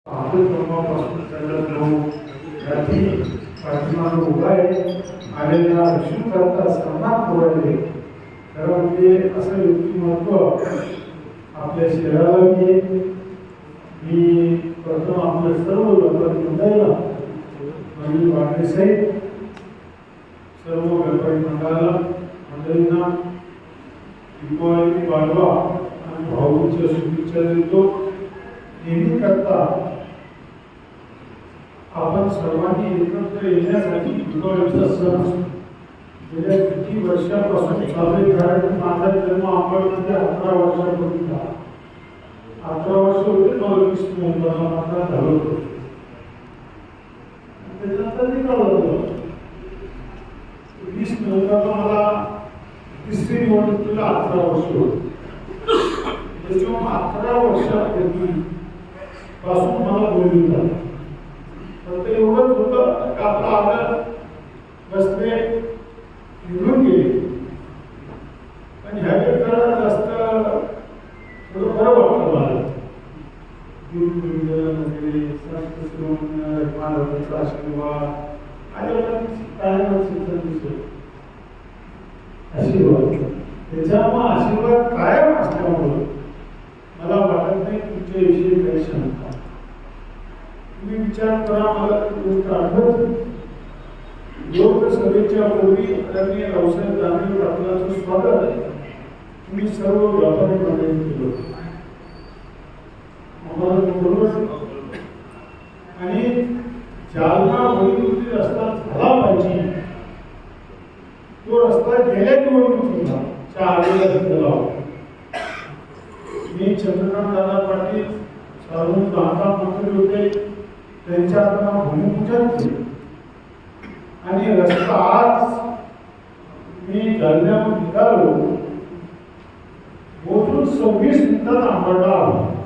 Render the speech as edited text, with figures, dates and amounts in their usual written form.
पासून पाठीमागे उभा आहे आलेला विष्णूकरता सन्मान पुरवले खरं म्हणजे असं व्यक्तिमत्व आपल्या शहराला मी प्रथम आपल्या सर्व व्यापारी मंडळाला अनिल वागणे साहेब सर्व व्यापारी मंडळींना दीपावली पाडवा आणि भाऊच्या शुभेच्छा देतो. नेहमी करता आपण सर्वांनी एकत्र येण्यासाठी दीपावलीचा सण गेल्या किती वर्षापासून चालू आहे. माझा जन्म अंबडमध्ये 11 वर्षापूर्वी 11 वर्ष होते. 20 नोव्हेंबरला माझा झालं होतं. त्याच्यानंतर निघालं 20 नोव्हेंबरला मला तिसरी निवडणुकीला 11 वर्ष होती. त्याच्यामुळे 11 वर्षापूर्वी पासून मला बोलून झालं. फक्त एवढंच होतं की आपला आदर बसले निवडून गेले. आणि ह्यावेळी जरा जास्त थोडं बरं वाटतं मला. आशीर्वाद त्याच्यामुळे आशीर्वाद कायम असल्यामुळं मला वाटत नाही तुमच्याविषयी काही शंका. तुम्ही विचार करा. मला गोष्ट आठवत लोकसभेच्या पूर्वी आदरणीय रावसाहेब दानवे पाटलांचं स्वागत तुम्ही सर्व व्यापारी मंडळींनी केलं. आम्हाला बरोबर आणि जालना वडील रस्ता झाला पाहिजे. तो रस्ता गेल्या निवडणुकीला झाला. मी चंद्रकांत दादा पाटील सार्वजनिक बांधकाम मंत्री होते. त्यांच्या हाताने भूमिपूजन केले आणि रस्ता आज मी जालन्याहून निघालो. मोजून 26 मिनिटात आंबडला आलो.